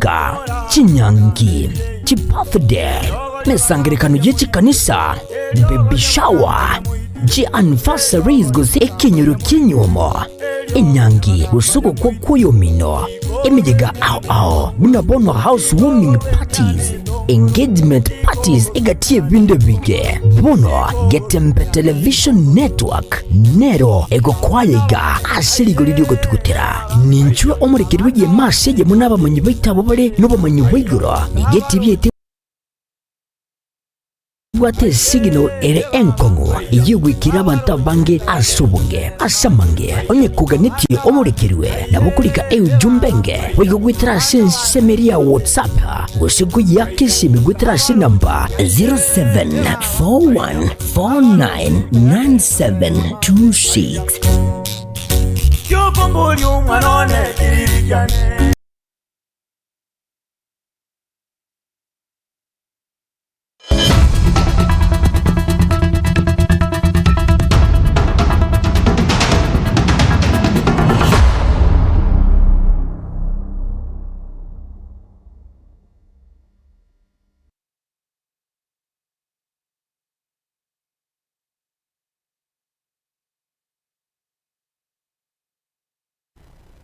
chianga chinyangi chibirthday mesangerekano yechikanisa baby shower anniversaries gose ekinyoro kinyumo enyangi usuko kwa kuyomino emijega ao bunabono housewarming parties engagement parties egatie binde bige bono getempe television network nero ego kwayega asiri golidio gotukutera ninchwe omurekerwe ye masege munaba manyi baitabo bare no bamanyi bayiguro nigeti byete wate signal ere enkongo yigwikira abantu bange asubunge asamange onye kuganiti omurekerwe nabukulika jumbenge wigwitira semeria WhatsApp usiku yake simigwitira namba 0741499726 yo bomboli umwanone kirijane.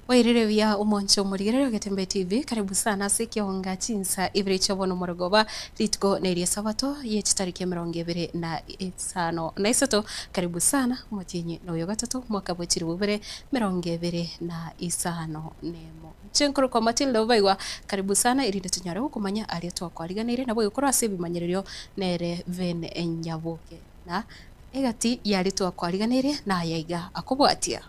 Wairere ya umoncho murigere Gatembe TV karibu sana sikionga chinsa ibire chobono morogoba litgo neria sabato ye chitariki 25 na isato karibu sana mutinyi no yogatatu mwaka bwechiri bubere 25 nemo chenkoro kwa Matilda baigwa karibu sana irinde tunyare kumanya ari twakwariganire nabo gukora ase bimanyererio nere vene enyaboke na egati yari twakwariganire na yaiga akobwatia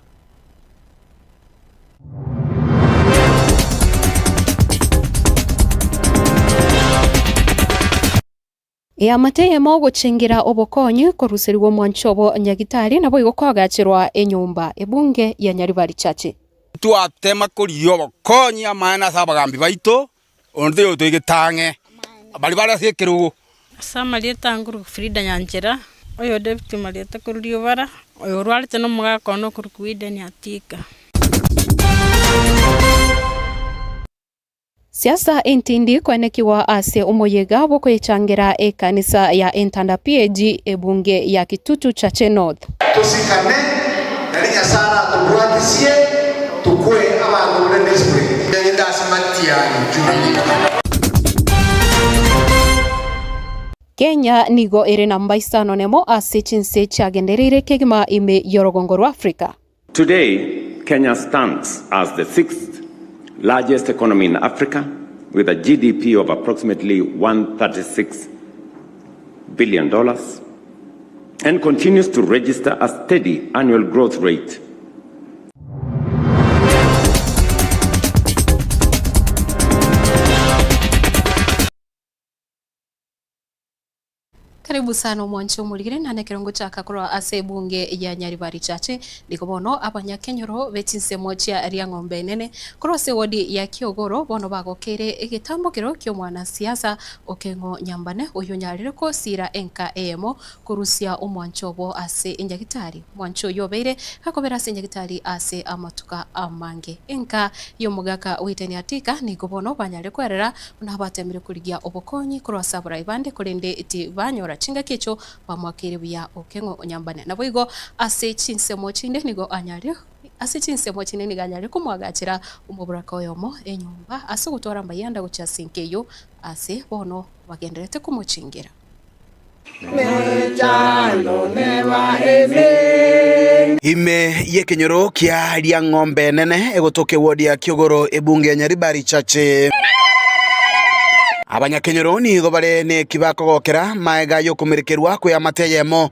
Yamateye mo guchingira obokonyi koruseriwo mwanchobo nyagitari nabo igokogachirwa enyumba ebunge ya Nyaribari Chache twatema kuriyo bokonyi amana sabagambi baito onde otoigetange bali bara sekerugo samalieta nguru Frida Nyanjera oyo deputy malieta kuriyo bara oyo rwalite no mugakono kurukwide ni atika Siasa intindi kwanekiwa ase umoyega boko yechangira ekanisa ya Entanda PAG ebunge ya Kitutu Chache North. Tusikane nalinya sana tubwatisie tukue abantu muri district. Yenda asimatia Kenya nigo ere namba isano nemo ase chinse chagenderere kegima ime yorogongoro Africa. Today, Kenya stands as the 6th largest economy in Africa, with a GDP of approximately $136 billion, and continues to register a steady annual growth rate. Karibu sana mwancho muligire na nekerongo chaka kwa ase bunge ya Nyaribari Chache ndikobono abanyakenyoro betinse mochia ria ng'ombe nene kwa se wodi ya Kiogoro bono bagokere igitambukiro kyo mwana siasa Okengo Nyambane uyu nyarire ko sira enka emo kurusia omwanchobo ase enjagitari mwancho yobeire hakobera ase enjagitari ase amatuka amange enka yo mugaka witeni atika ndikobono banyare kwerera nabatemire kurigia obokonyi kwa sabura ibande kurinde iti banyora chinga kecho bamwakire bya Okengo Nyambane nabo igo ase chinsemo chinde nigo anyari ase chinsemo chinde niganyari kumwagachira umuburaka oyomo enyumba ase gutora mbayanda guchasinkeyo ase bono bagenderete kumuchingira ime yekenyoro kia ria ng'ombe nene egotoke wodi ya Kiogoro ebunge ya Nyaribari Chache abanyakenyoro nigo bare ne kibako gokera maega yo kumerekerwa ko ya mateyemo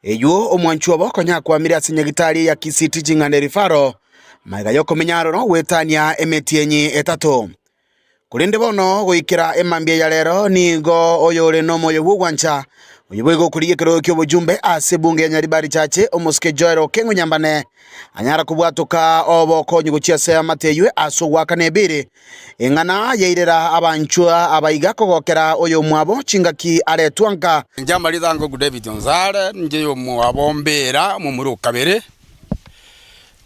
eyo omwanchu boko nyakwa miri asinyagitari ya Kisiti jingane rifaro maega yo kumenyaro no wetania emetienyi etato kurinde bono goikira emambia ya lero nigo oyore no moyo bugwancha oyibwego kuriye kero kyo bujumbe ase bunge ya Nyaribari Chache omuske Joel Okengo Nyambane anyara kubwatuka obokonyi guchiase amateywe aso wakanebire engana yairera abanchua abaiga kogokera oyo mwabo chingaki aretwanka njamali dango David Nzare nje yo mwabombera mu muri kabere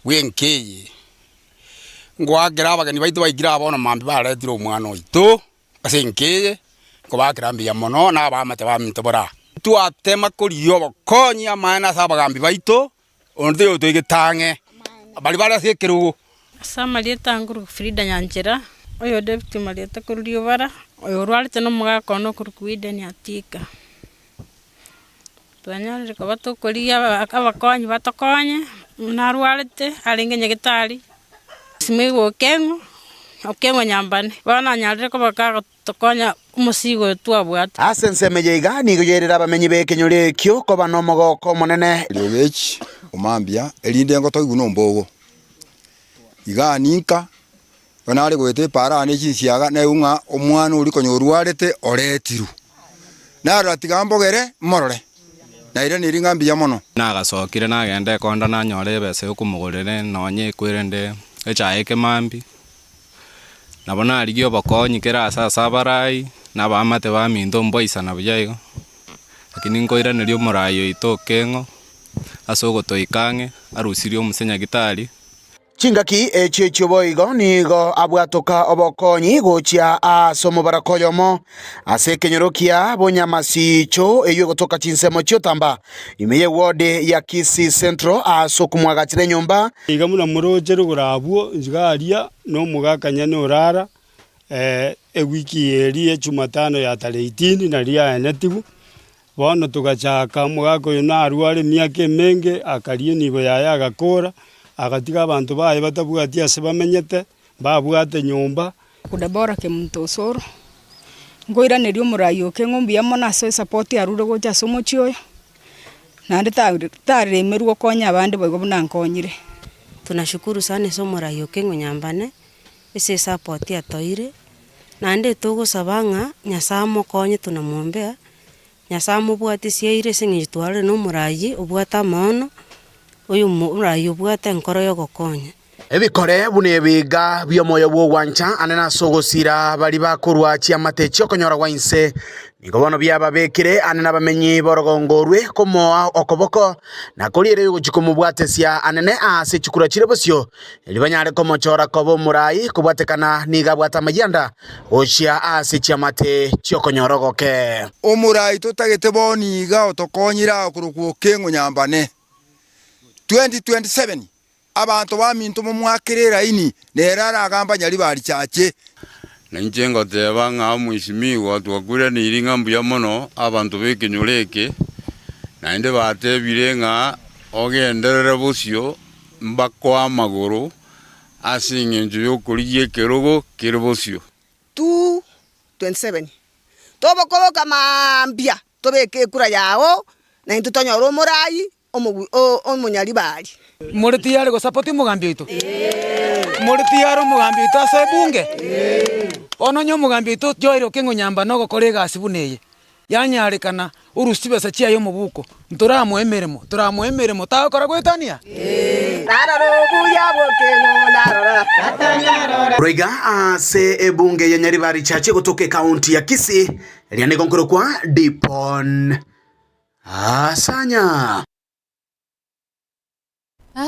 wenkeye ngwakira abageni baitu baigira bona mambi baretire omwana oito ase nkeye ngobakira mbia mono na abamate bamintobora twatema kurio bokonyi amana ase abagambi baitu onde otoigetange bari barasekerugo asa marieta nguru Frida Nyanjera oyo deputy marieta kurio bara oyo rwarite no mugakono kurukwideni atika twanyarire ko batokoria abakonyi batokonye narwarite arenge nyegitari simigo okengo nyambane bana nyarire ko bakatokonya umusigo twabwata asensemeje igani gujerera bamenyi bekenyure kyo ko banomogoko monene Lyogechi omambia elinde ngoto iguno mbogo iganika banare gwete para ne chisiaga na unga omwana uri konyorwarete oretiru naro tigambogere morore na ire niri ngambia mono nagasokire nagende konda nanyore bese ukumugurire nonye kwirende echaike mambi nabona arigio bakonyi kera sasa barai nabamate baminto mboisa nabyayo lakini ngoira nilio morayo itokengo asogo toikange arusirio omusenya gitari chingaki echicho boigo nigo abwatoka obokonyi gochia asomo barakoyomo ase kenyorokia bonyamasicho eyo gotoka chinsemo chiotamba imeye wode ya Kisii Central asokumwagachire nyumba igamuna murojeru gurabuo njigaria no mugakanya no rara ewiki eri Jumatano ya tarehe 18 na ria enetibu bono tugachaka mugako yona arware miake menge akarie nibo yaya agakora agatiga abantu baye batabwatia se bamenyete babwate nyumba kudabora ke muntu osoro ngoira nerio murayo ke ngombi amona so support arure gocha somo chioyo nande tare meruo konya abande bogo bunankonyire. Tunashukuru sana somo rayo ke ngonyambane ese support atoire nande togo sabanga nyasamo konye tunamwombea nyasamo bwatisie ire singitware no murayi obwata maono uyu murayi obwata nkoro yo gokonya ebikore bunebiga byomoyo bwo gwancha anena sogosira bali bakurwa chiamate chokonyora gwainse nigobono byababekire anena bamenyi borogongorwe komoa okoboko na kolire guchikumubwatesia anene ase chikura chirebosio libanyare komochora kobo murai kubwatekana niga bwata mayanda oshia ase chiamate chokonyora goke omurai totagete boniga otokonyira okuruko kengo nyambane 2027 abantu baminto mumwakirira ini nerara agamba nyali bali chache nanjengo teba nga mwishimiwa twakura niringa mbuya mono abantu bekinyuleke nainde batebire nga ogenderere busyo mbakwa maguru asinge nju yokuriye kerogo kirbosyo 27 tobokobo kama mbia tobeke kura yao na intutonyoro murai omunyali bali muri tiyari go support mugambi itu muri tiyaro mugambi itu ase bunge ono nyo mugambi itu joiro kengo nyamba no gokorega asibuneye yanyarekana urusibe sa chia yo mubuko turamwemeremo takora gwetania Roiga ase ebunge ya Nyaribari chache kutoka kaunti ya Kisii liane konkoro kwa Dipon Asanya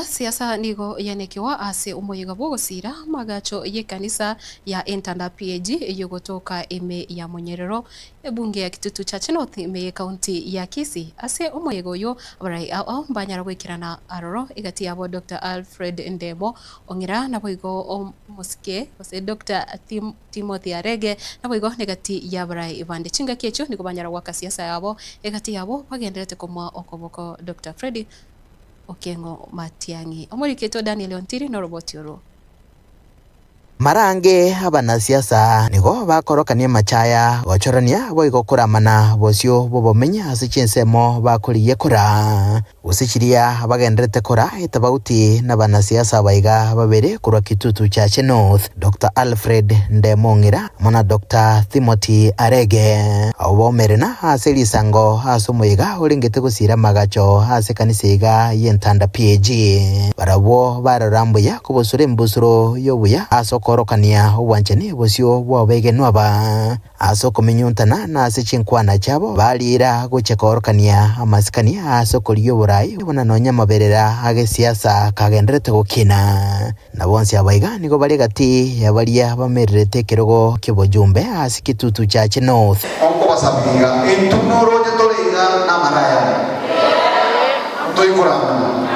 siasa nigo yanekiwa ase umuyiga bwogosira magacho yekanisa ya Entanda PAG yogotoka eme ya Munyerero ebunge ya Kitutu Church North eme county ya Kisii ase umuyiga uyo barai ao mbanyara gwikirana aroro igati yabo Dr. Alfred Ndemo ongira na boigo omusike ose Dr. Timothy Arege na boigo negati ya barai ibande chinga kecho niko banyara gwaka siasa yabo igati yabo bagenderete komwa okoboko Dr. Freddy Okengo Matiangi omuriketo Daniel Ontiri no roboti oro marange abanasiasa nigo bakorokanie machaya gochorania boigo kuramana bosio bobomenya asichinsemo bakuriye kura usichiria bagenderete kura etabauti na banasiasa baiga babere kurwa Kitutu Church North Dr. Alfred Ndemongira mona Dr. Timothy Arege obomerena aseli sango asomoyiga uringete gusira magacho ase kanisiga Entanda PAG barabo bararambuya kubosure mbusuro yobuya asoko gokorokania obwanchani bosio bwabegenwa ba aso kominyuntana na ase chinkwana chabo balira gochekorokania amasikania aso koriyo burai bona nonya maberera age siasa kagenderete gukina na bonse abaiga nigo bari gati yabaria bamererete kirogo kibojumbe ase kitutu cha North onko basabiga entunoro je toringa na maraya toi kurama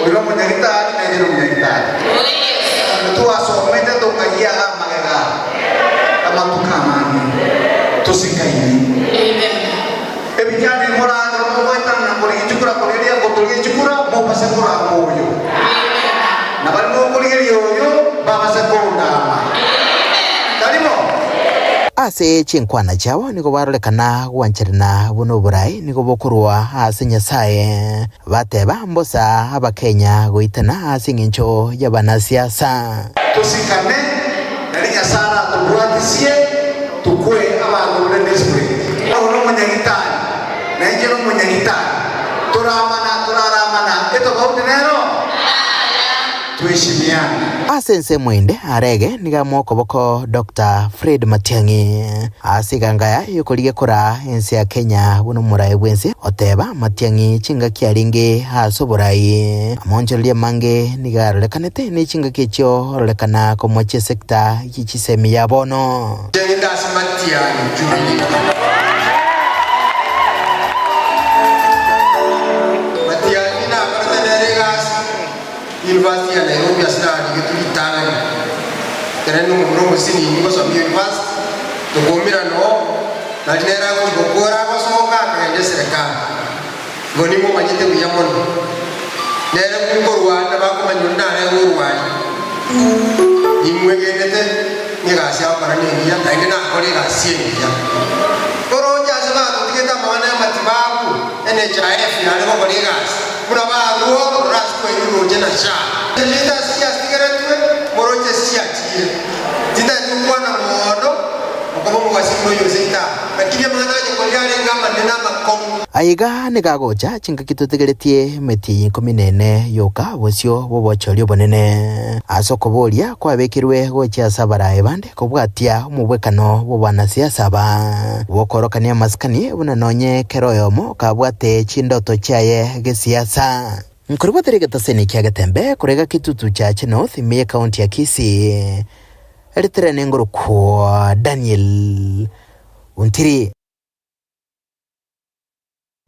oiro munyagitari na jero munyagitari tu asomete to kaya magega kama tukamani tusikaini ebijani morana mo boitana na kuri chukura koreria goturi chukura mo pase kura moyo na bali mo kuri yoyo baba se kona kalimo ase chinkwana chao niko barolekana gwancherana buno burai niko bokurwa ase nyasaye bateba mbosa abakenya goitana ase ngincho y'abanasiasa tusikane nari nyasara tubwatisie tukwe abantu bure desperate ono munyagitari na njero munyagitari turaramana eto bautenero tuheshimiane asense mwende arege niga mokoboko Dr. Fred Matiang'i asigangaya yukolige kora ensi ya Kenya buno murai bwense oteba Matiang'i chinga kiaringe asoborai amonjolie mange niga rolekanete ni chinga kicho rolekana komoche sekta yichisemi ya bono jenda Matiang'i Jubilee Matiang'i na karteneregas University ya Nairobi asali getulitanga tereno mumro musini ngo so university tugomira no na dinera ko gokora ko soka kaende serikali ngoni mo manyite buyamono nere ko Rwanda bako manyunda re Rwanda imwegenete ngasi akora nengiya kaende na kore gasi ya koroja saba tutigeta mwana matibabu NHIF na leko kore gasi kuna baruo rasko iro jena sha leta sia sigaretwe moroje sia tie tinda nyumwana modo okobo mwasimo yozita lakini manaje ko yale ngama nena makom aiga nigagocha chinga kitutegeretie meti 14 yoka bosio bobochorio bonene asokoboria kwabekirwe gocha sabarae bande kobwatia umubwekano bobana siasa ba bokorokania maskani buna nonye keroyomo kabwate chindoto chaye gesiasa nkuribo terega taseni kyagetembe kurega kitutu cha North Mia County ya Kisii eritere ngoro kwa Daniel Untiri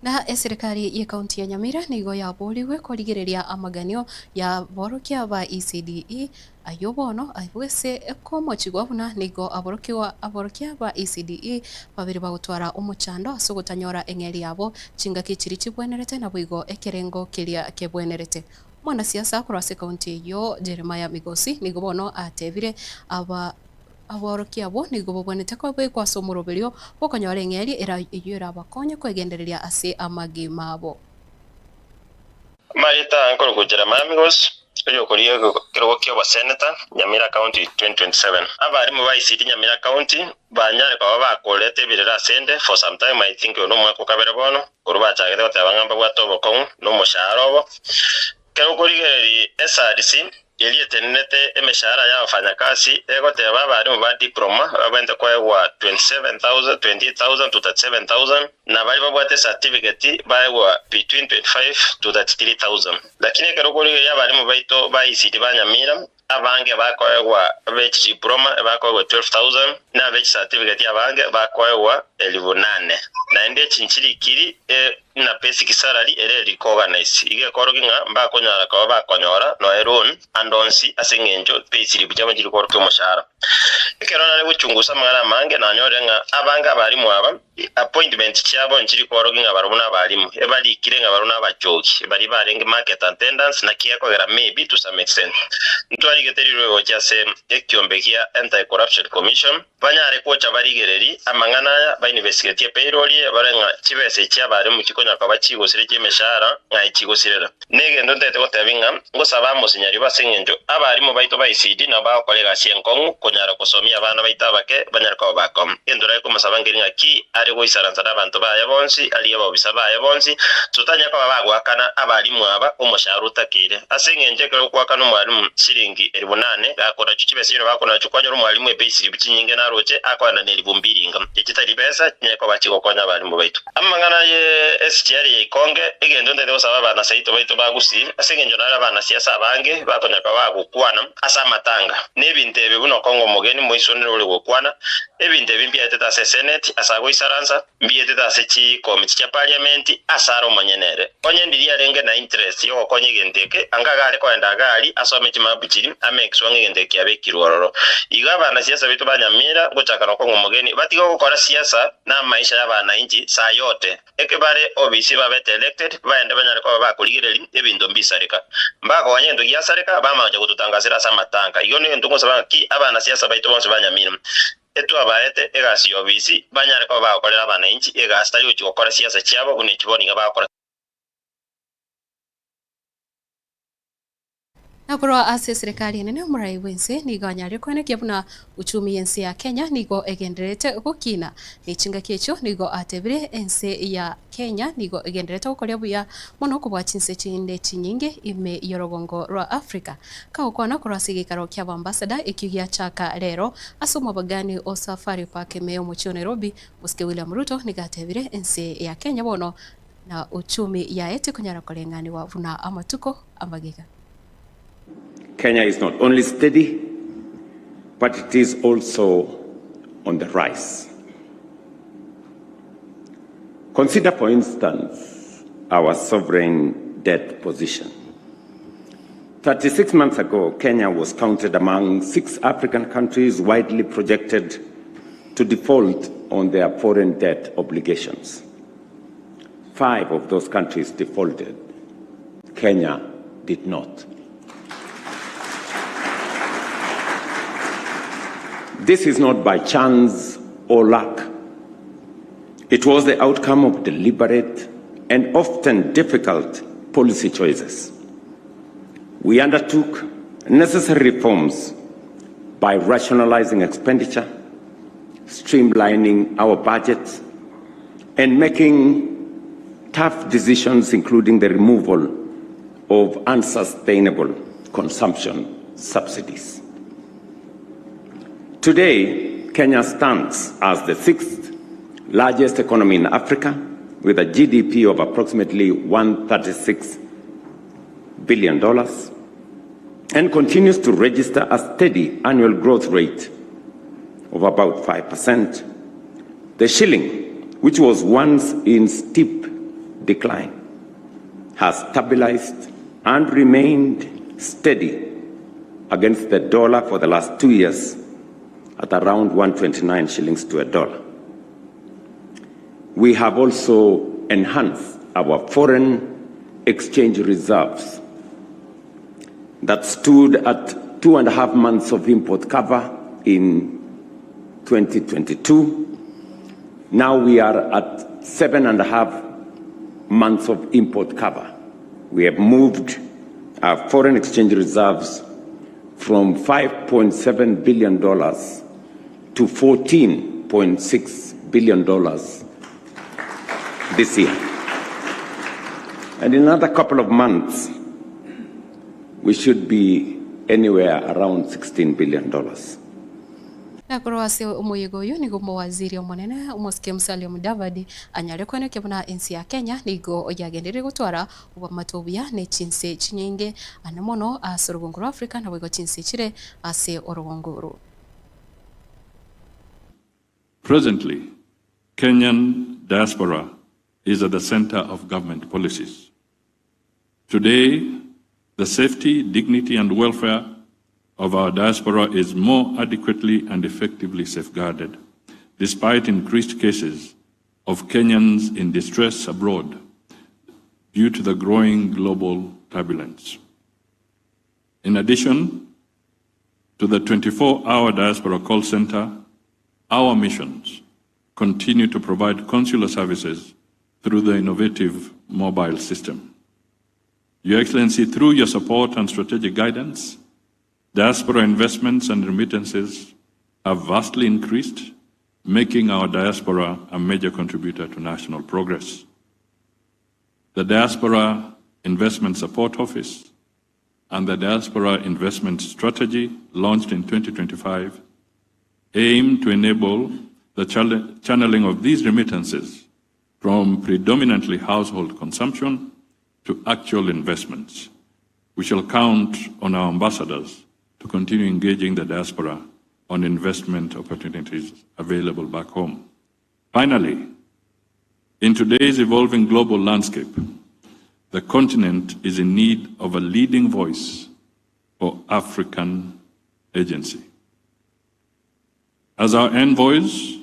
na serikali ya kaunti ya Nyamira nigo yaburiwe kurigereria amaganio ya borokia ba ECDE ayobono aibwese komochigwa buna nigo aborokia ba ECDE babiri bagutwara umuchando asugutanyora engeri yabo chinga kichiri chibwenerete na bwigo ekerengo kiria kebwenerete mwana siasa kurase kaunti yo Jeremiah Migosi nigo bono atebire aborokia bo nigo bobonete ko bwe kwa somuroberio bokonyora engeri era iyura bakonye kwegendereria ase amagi mabo Marita ankoro ku Jeremiah Migosi yo koriye kirogo kyo ba senator Nyamira County 2027 abari mu bayisiti Nyamira County banyare kwa bakolete birira sende for some time I think no mwako kabere bono kuruba chagere batabangamba bwatobo kon no musharobo kero korigeri SRC elietenete emeshahara ya wafanyakazi egoteba bari mu ba diploma babende kwa 27,000 20,000 to 37,000 na bali babwate certificate bawa between 25 to 33,000 lakini kero kuri ya bari mu baito ba ICT banyamira abange bakoewa bechi diploma bakoewa 12,000 na bechi certificate abange bakoewa 8,000 na ende chinchiri kiri na basic salary ere organize ige koroginga mbakonyara kwa bakonyora no eron andonsi asengenjo basic bijama jiri koroko mushara ikero nale guchungusa mwana mange na nyorenga abanga bari mu aba appointment cyabo nchiri koroginga barubuna barimu ebali kirenga baruna bachoki bari barenge market attendance na kiya kogera maybe to some extent ntwari geteriro cyase ekyombekia anti corruption commission banyare kocha barigereri amang'ana aya bainvestigatie payroll ye barenga chibese cyabare mu kikonya kwa bachigosire cy'imishara nka ikigosirera negendo ndete gotebinga ngosaba musinyari basengenjo abarimu baito ba ICD na bakolega sienkongu kunyara kusomia abana baita bake banyara kwa bakom endura ko musaba ngiringa ki ari go isaranza n'abantu baya bonsi ali abo bisaba ya bonsi tutanya kwa bagwakana abarimu aba umushahara utakire asengenje ko kwakana umwarimu shilingi 8,000 gakora cy'ibesiro bakona cy'ukwanyura umwarimu ebesiri bikinyinge naroje akwana nelibumbiringa ikitari besa nyeko bakigokonya abarimu baito amangana ye STR ye konge egendo ndende gosaba abana saito baito bagusi asengenjo nara abana siasa bange bakonya kwa bagukwana asa matanga nebintebe buno kongo mugeni moisonero ule gukwana ebintebe mbiateta se senate asago isaranza mbiateta se chi committee cha parliament asaro monyenere onye ndiri arenge na interest yo konye gendeke angagale ko endagali asome chimabuchiri amekso ngendeke abekirororo igaba na siasa bitu banyamira gochaka no kongo mugeni batigo gukora siasa na maisha y'abana inji saa yote ekebare obisi babete elected baende banyare ko bakuligireri ebindo mbisarika mbago wanyendo gyasarika bamaje kututangazira samatanga iyo ni ndungo sabanga ki abana siasa baito bonse banyamira etu abaete egasi obisi banyare ko bakorera abana inji egasta yo chikokora siasa cyabo kuni kiboninga bakora Nakorwa ase serikali nene murai wense nigo nyari kwene kyabuna uchumi yensi ya Kenya nigo egenderete gukina nichinga kyecho nigo atebire ense ya Kenya nigo egenderete gukoria buya mono kubwachinse chinde chinyinge ime yorogongo rwa Africa kaukwana kurasigikaro kya ambassador ikigia chaka rero asoma bagani o safari park meyo mu Nairobi Muske William Ruto nigatebire ense ya Kenya bono na uchumi ya ete kunyara kolengani wa vuna amatuko ambagiga. Kenya is not only steady, but it is also on the rise. Consider, for instance, our sovereign debt position. 36 months ago, Kenya was counted among 6 African countries widely projected to default on their foreign debt obligations. 5 of those countries defaulted. Kenya did not. This is not by chance or luck. It was the outcome of deliberate and often difficult policy choices. We undertook necessary reforms by rationalizing expenditure, streamlining our budgets, and making tough decisions, including the removal of unsustainable consumption subsidies. Today, Kenya stands as the 6th largest economy in Africa, with a GDP of approximately $136 billion, and continues to register a steady annual growth rate of about 5%. The shilling, which was once in steep decline, has stabilized and remained steady against the dollar for the last 2 years, at around 129 shillings to a dollar. We have also enhanced our foreign exchange reserves that stood at 2.5 months of import cover in 2022. Now we are at 7.5 months of import cover. We have moved our foreign exchange reserves from $5.7 billion to $14.6 billion this year. And in another couple of months, we should be anywhere around $16 billion. Nakorwase umuyigoyo nigo mawaziri omonene Muske Musalia Mudavadi anyare kwene kebuna ensi ya Kenya nigo oyagendere gutwara uba matobia ne chinse chinyinge anamono asorogongoro Africa na wego chinse chire ase orogongoro. Presently, Kenyan diaspora is at the center of government policies. Today, the safety, dignity, and welfare of our diaspora is more adequately and effectively safeguarded, despite increased cases of Kenyans in distress abroad due to the growing global turbulence. In addition to the 24-hour diaspora call center our missions continue to provide consular services through the innovative mobile system. Your Excellency, through your support and strategic guidance, diaspora investments and remittances have vastly increased, making our diaspora a major contributor to national progress. The Diaspora Investment Support Office and the Diaspora Investment Strategy, launched in 2025, aim to enable the channeling of these remittances from predominantly household consumption to actual investments. We shall count on our ambassadors to continue engaging the diaspora on investment opportunities available back home. Finally, in today's evolving global landscape, the continent is in need of a leading voice for African agency. As our envoys,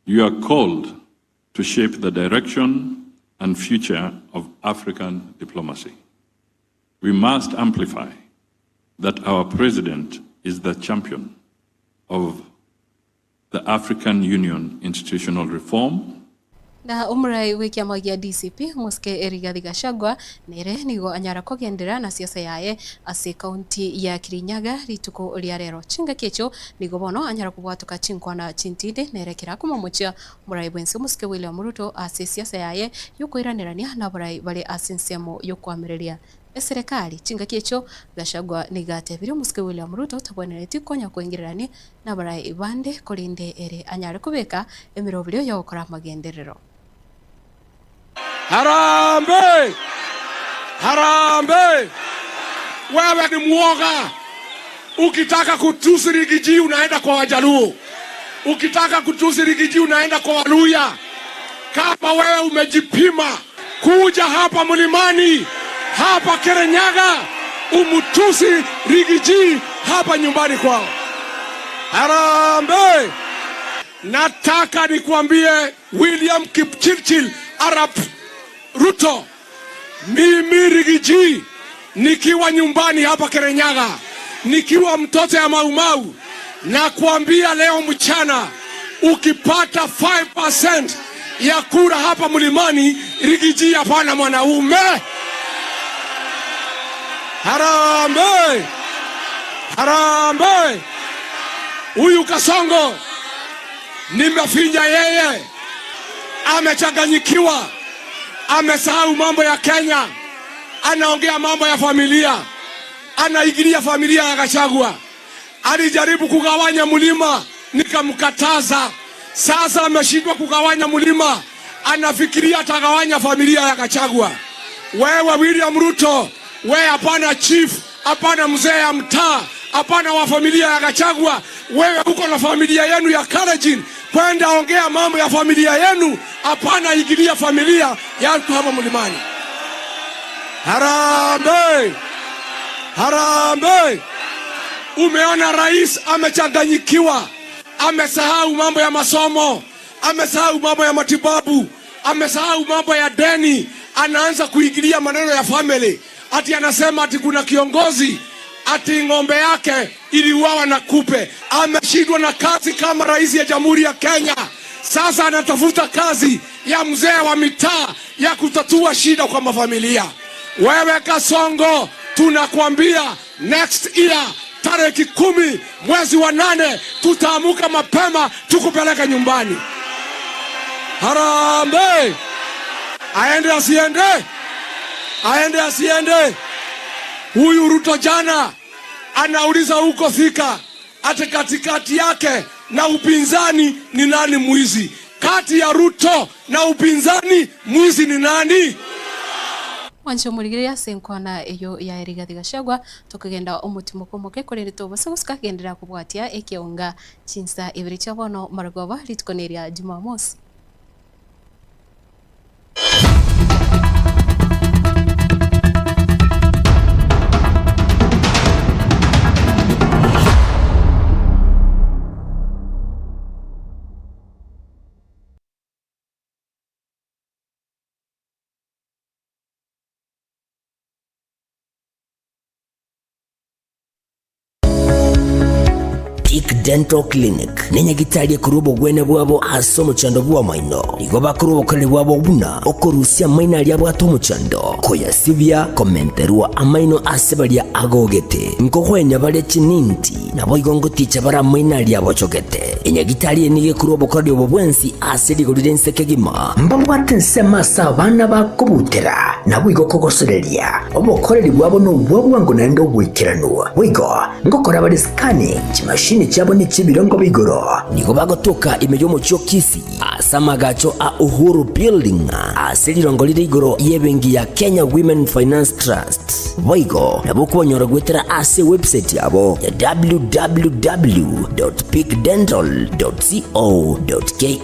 you are called to shape the direction and future of African diplomacy. We must amplify that our president is the champion of the African Union institutional reform. Na umurai wiki amagia DCP muske Rigathi Gachagua nere nigo anyara kugendera na siasa yaye ase kaunti ya Kirinyaga rituko ria rero chinga kecho nigo bono anyara kubwatuka chinkwana chintinde nere kira kumamuchia murai bwense muske William Ruto ase siasa yaye yukoiranirania na burai bale asinsemo yokwamireria serikali chinga kecho Gachagua nigatebire muske William Ruto tabonereti konya kuingirani na burai ibande kolinde ere anyara kubeka emirobirio yo gukora magenderero. Harambe! Harambe! Wewe ni mwoga. Ukitaka kutusi Rigiji unaenda kwa Wajaluo. Ukitaka kutusi Rigiji unaenda kwa Waluya. Kama wewe umejipima kuja hapa mlimani, hapa Kirinyaga, umutusi Rigiji hapa nyumbani kwao. Harambe! Nataka nikuambie William Kipchirchir Arap Ruto, mimi Rigiji nikiwa nyumbani hapa Kirinyaga, nikiwa mtoto ya Maumau, na kuambia leo mchana ukipata 5% ya kura hapa mlimani, Rigiji hapana mwanaume. Harambe! Harambe! Huyu Kasongo nimefinya yeye, amechanganyikiwa, amesahau mambo ya Kenya, anaongea mambo ya familia, anaigilia familia ya Gachagua. Alijaribu kugawanya mlima, nikamkataza. Sasa ameshindwa kugawanya mlima, anafikiria atagawanya familia ya Gachagua. Wewe William Ruto, wewe hapana chief, hapana mzee ya mtaa, hapana wa familia ya Gachagua. Wewe uko na familia yenu ya Kalenjin, kwenda ongea mambo ya familia yenu, hapana igilia familia yako hapa mlimani. Harambe! Harambe! Umeona rais amechanganyikiwa, amesahau mambo ya masomo, amesahau mambo ya matibabu, amesahau mambo ya deni, anaanza kuigilia maneno ya family. Ati anasema ati kuna kiongozi ati ng'ombe yake iliuawa na kupe. Ameshindwa na kazi kama rais ya Jamhuri ya Kenya. Sasa anatafuta kazi ya mzee wa mitaa ya kutatua shida kwa mafamilia. Wewe Kasongo, tunakwambia next year tarehe 10 mwezi wa 8 tutaamuka mapema tukupeleka nyumbani. Harambe! Aende asiende? Aende asiende? Huyu Ruto jana anauliza huko Thika ati katikati yake na upinzani ni nani mwizi? Kati ya Ruto na upinzani mwizi ni nani? Wancho muligiria senkwana eyo ya Rigathi Gachagua tukagenda umutima komoke kuri tobosa guskagendera kubwatia ekionga chinsa ibiri chabono margoba litkoneria Jumamosi. Peak Dental Clinic nenya gitalia kurubo gwene bwabo asomo chando bwa maino nigo bakurubo kale bwabo buna okorusia maina lya bwa tomu chando koya sivya komenterwa amaino asebalia agogete nkohwenya bale chininti nabo igongo ticha bara maina lya bochogete enya gitalia nige kurubo kale bwo bwensi asili golidense kegima mbabwate nsema sabana bakubutera nabo igokogoserelia obokoreri bwabo no bwabwango nando bwikiranwa wigo ngokora bali scanning chimashini chabo ni chibirongo bigoro nigo bagotoka imeyo mucyo kisi asamagacho a Uhuru Building asilirongo liri igoro yebengi ya Kenya Women Finance Trust wigo nabo kubonyora gwetera ase website yabo ya www.peakdental.co.ke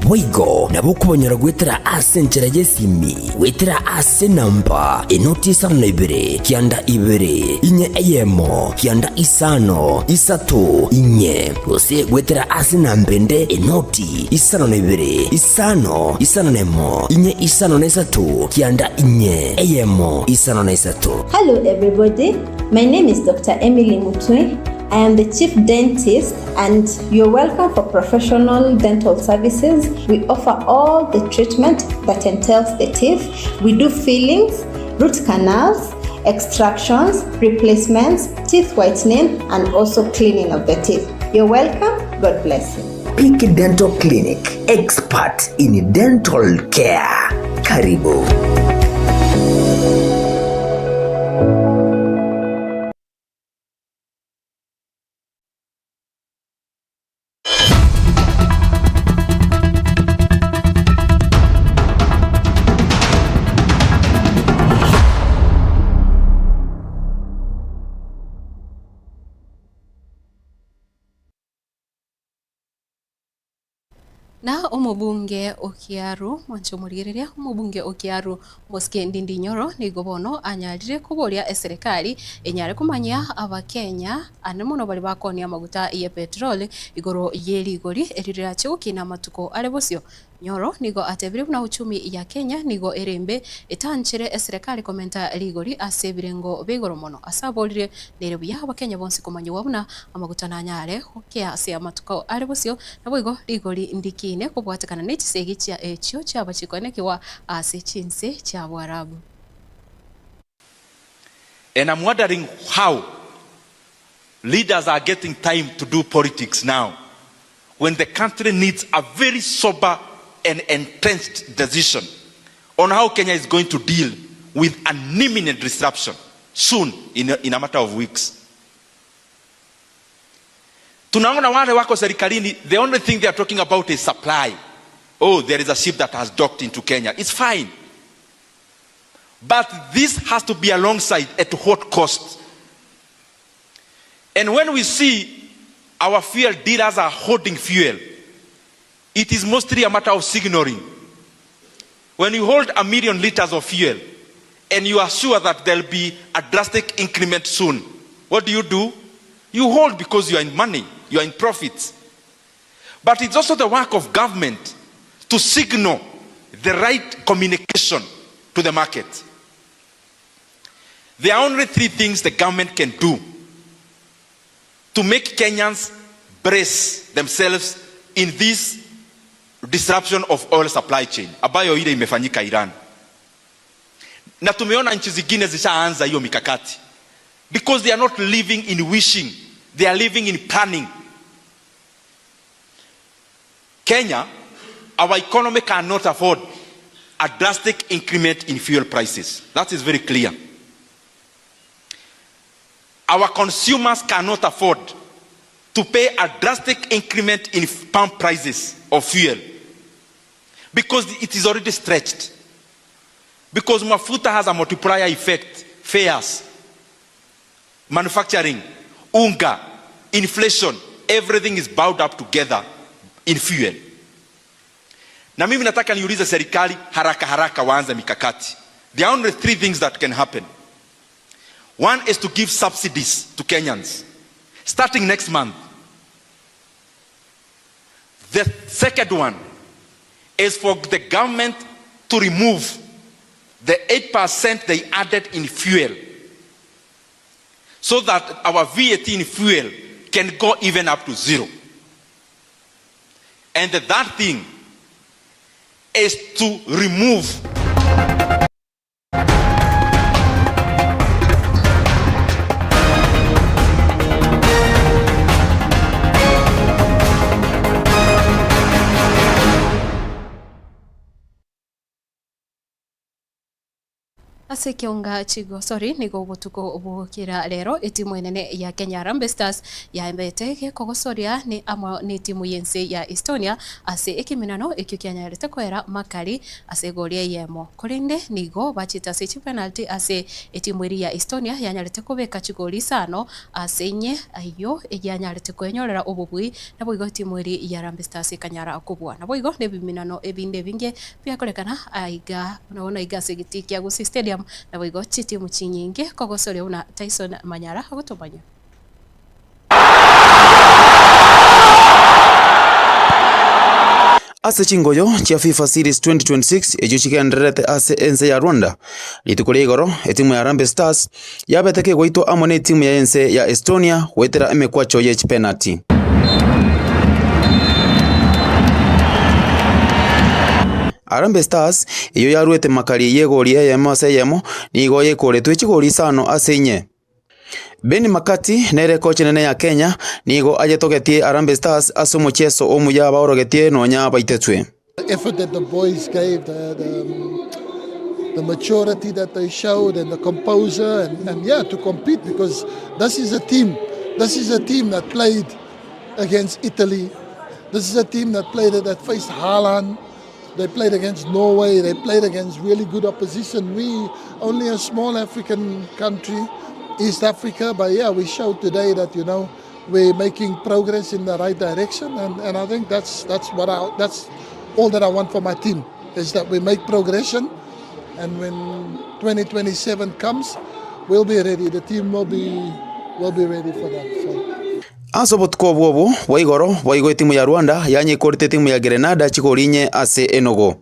wigo nabo kubonyora gwetera ase nchera yesimi wetera ase namba enotisa nebere kianda ibere inye eyemo kianda isano isatu inye ose gwetera ase nambende enoti isano nebere isano nemo inye isano nesatu kianda inye eyemo isano nesatu. Hello everybody, my name is Dr. Emily Mutwe. I am the Chief Dentist and you're welcome for professional dental services. We offer all the treatment that entails the teeth. We do fillings, root canals, extractions, replacements, teeth whitening, and also cleaning of the teeth. You're welcome. God bless you. Peak Dental Clinic, expert in dental care. Karibu. Na omubunge Okiaru mwanchomurireria omubunge Okiaru Mosike Ndindi Nyoro nigo bono anyarire kuboria serikali enyare kumanya abakenya ane muno bali bakonia maguta ya petrol igoro yerigori eririra chukina matuko arebosio Nyoro nigo atebire na uchumi ya Kenya nigo erembe etanchere serikali komenta ligori asebirengo begoro mono asabolire nerebu ya abakenya bonse kumanya wabuna amaguta na nyare kia ase amatuko arebosio nabwo ligori ndikine kubwatakana n'ekisegi kya ekyo kyabakikonekewa ase chinse kya Bwarabu. And I'm wondering how leaders are getting time to do politics now when the country needs a very sober and entrenched decision on how Kenya is going to deal with an imminent disruption soon in a matter of weeks. Tunaona wale wako serikalini, the only thing they are talking about is supply. Oh, there is a ship that has docked into Kenya. It's fine. But this has to be alongside at what cost? And when we see our fuel dealers are holding fuel, it is mostly a matter of signaling. When you hold 1 million liters of fuel and you are sure that there will be a drastic increment soon, what do? You hold because you are in money, you are in profits. But it's also the work of government to signal the right communication to the market. There are only 3 things the government can do to make Kenyans brace themselves in this disruption of oil supply chain ambayo ile imefanyika Iran. Na tumeona nchi zingine zishaanza hiyo mikakati because they are not living in wishing, they are living in planning. Kenya, our economy cannot afford a drastic increment in fuel prices. That is very clear. Our consumers cannot afford to pay a drastic increment in pump prices of fuel because it is already stretched. Because mafuta has a multiplier effect, fares, manufacturing, unga, inflation, everything is bound up together in fuel. Na mimi nataka niulize serikali haraka waanze mikakati. There are only 3 things that can happen. One is to give subsidies to Kenyans, starting next month. The second one is for the government to remove the 8% they added in fuel, so that our VAT in fuel can go even up to 0. And that thing is to remove ase kionga chigosori nigo gutuko bukira rero itimu enene ya Kenya Harambee Stars yambete gekogosoria ni amo ni timu yense ya Estonia ase ikiminano ikyo kyanyarete kwera makari ase goria yemo kurinde nigo bachita se penalty ase itimu iri ya Estonia yanyarete kubeka chigori sano ase nye ayo yanyarete kwenyorera ububui nabo igo timu iri ya Harambee Stars ikanyara kubwa nabo igo ne biminano ebinde binge byakorekana aiga naona iga segitikia gusi stadium na boigo timu chinyinge kogosore una Tyson Manyara agotobanya ase chingoyo chia FIFA Series 2026 ejo chikenderete ase ense ya Rwanda litukuri igoro etimu ya Harambee Stars yabeteke goito amone timu ya ense ya Estonia wetera emekwacho ye penalty. Harambee Stars iyo yaruete makari yegori yemo ase yemo nigo yekoretwe chigori sano ase inye. Beni Makati nere coach nene ya Kenya nigo ajetogetie Harambee Stars ase omucheso omuya baorogetie nonya baitetwe. The effort that the boys gave, the maturity that they showed and the composure and yeah, to compete because this is a team that played against Italy. This is a team that faced Haaland. They played against Norway. They played against really good opposition. We only a small African country, East Africa, but yeah, we showed today that we're making progress in the right direction, and I think that's all that I want for my team is that we make progression, and when 2027 comes, we'll be ready. The team will be ready for that. So. Asobotko bwobo waigoro waigo timu ya Rwanda yanyikorite timu ya Grenada chikorinye ase Enugu.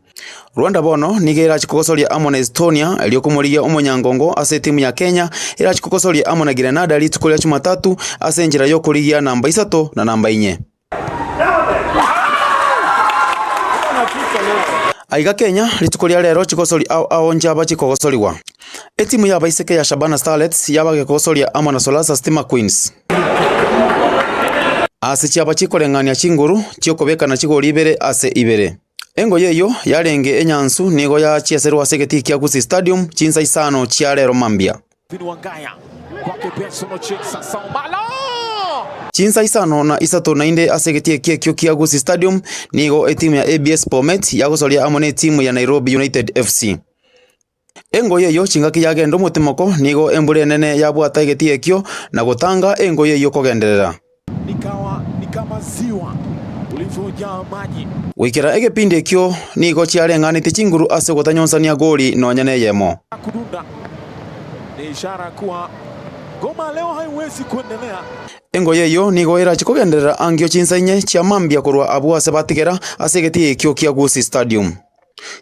Rwanda bono nigera chikogosoria amona Estonia eliokomoria omonyangongo ase timu ya Kenya ira chikogosoria amona Grenada litukoria Jumatatu ase njira yokorigia namba 3 na namba 4. Aiga Kenya litukoria rero chikosori aonja bachikogosoriwa. Etimu ya baiseke ya Shabana Starlets yabage kogosoria amona Solasa Stima Queens. Ase chiaba chikorengania chinguru chiokobeka na chigori ibere ase ibere. Engo yeyo yarenge enyansu nigo ya chieserwa segeti kia Gusii Stadium chinsa isano chiarero mambia. Chinsa isano na isato na inde asegeti kia kia Gusii Stadium nigo etimu ya ABS Bomet yagosoria amone timu ya Nairobi United FC. Engo yeyo chingaki yagendo mutimoko nigo embure nene yabwata egeti ekyo na gutanga engo yeyo kogenderera. Ni kama ziwa ulivyojaa maji. Wikira egepinde kyo nigo chiarenganite chinguru ase gotanyonsania goli nonyane yemo. Kudunda ni ishara kuwa Goma leo haiwezi kuendelea. Engo yeyo nigo era chikogenderera angio chinsainye chia mambia korwa abu ase batigera ase geti ekyo kia Gusii Stadium.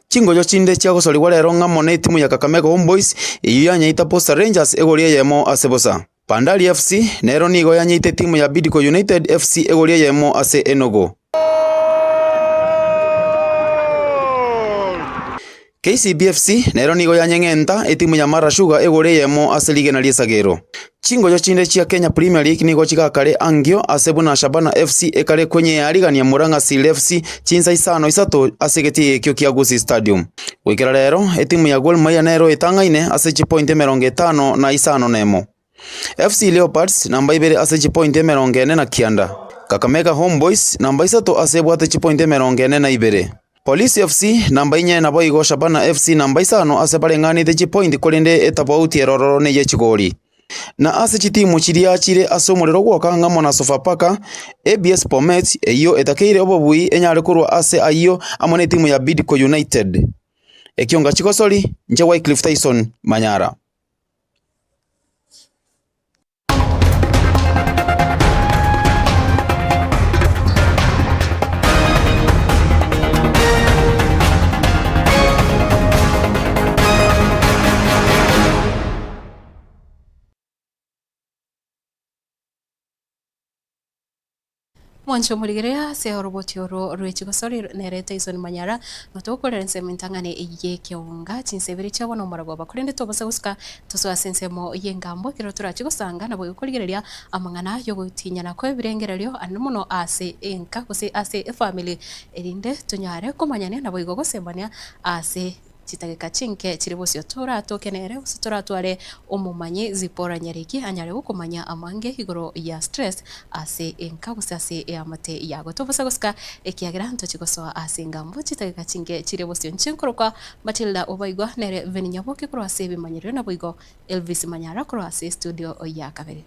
Chingoyo chinde chiagosoriwa rero ng'amone timu ya Kakamega Homeboys iyo yanyaita Posta Rangers egoria yemo ase bosa. Bandari FC nero nigo yanyite timu ya Bidco United FC egoria yemo ase Enugu. KCB FC nero nigo yanyengenta etimu ya Mara Sugar egoria yemo ase lige na Liesagero. Chingoyo chinde chia Kenya Premier League nigo chigakare angio ase Buna Shabana FC ekare kwenye yarigania Murang'a Seal FC chinsa isano isato ase geti ekyo kia Gusii Stadium. Wikira rero etimu ya Gor Mahia nero itangaine ase chipointe 50 na isano nemo. FC Leopards namba 2 ase chipointe 49. Kakamega Homeboys namba 3 ase bwate chipointe 42. Police FC namba 4 na boigo Shabana FC namba 5 ase barenganite chipointe kolinde etapauti erororo ne yechigori. Na ase chitimu chiria chire ase omorero gwoka ng'amo na Sofapaka ABS Bomet eyo etakeire obobui enyare kurwa ase ayo amone timu ya Bidco United. Ekionga chikosori nje Wycliffe Tyson Manyara. Mwancho muligerea se roboti oro rwechigo sori nerete isoni manyara notokore nsemintangane iye kionga chinsebiri chabo no marago bakurende tobasa guska toso asensemo yengambo kiro turachigo sanga nabo kuligereria amangana yo gutinyana ko birengererio anomuno ase enka kose ase family erinde tunyare komanyane nabo igogo sembania ase chitageka chinke chiribosio tora tokenere usitora tware umumanyi zipora nyariki anyare gukomanya amange igoro ya stress ase enka gusase ya mate yago tobasa guska ekiagira nto chigosoa ase ngambo chitageka chinke chiribosio nchinkoroka Matilda Obaigwa nere veninyaboke kro ase bimanyiro na boigo Elvis Manyara kro ase studio ya kabere.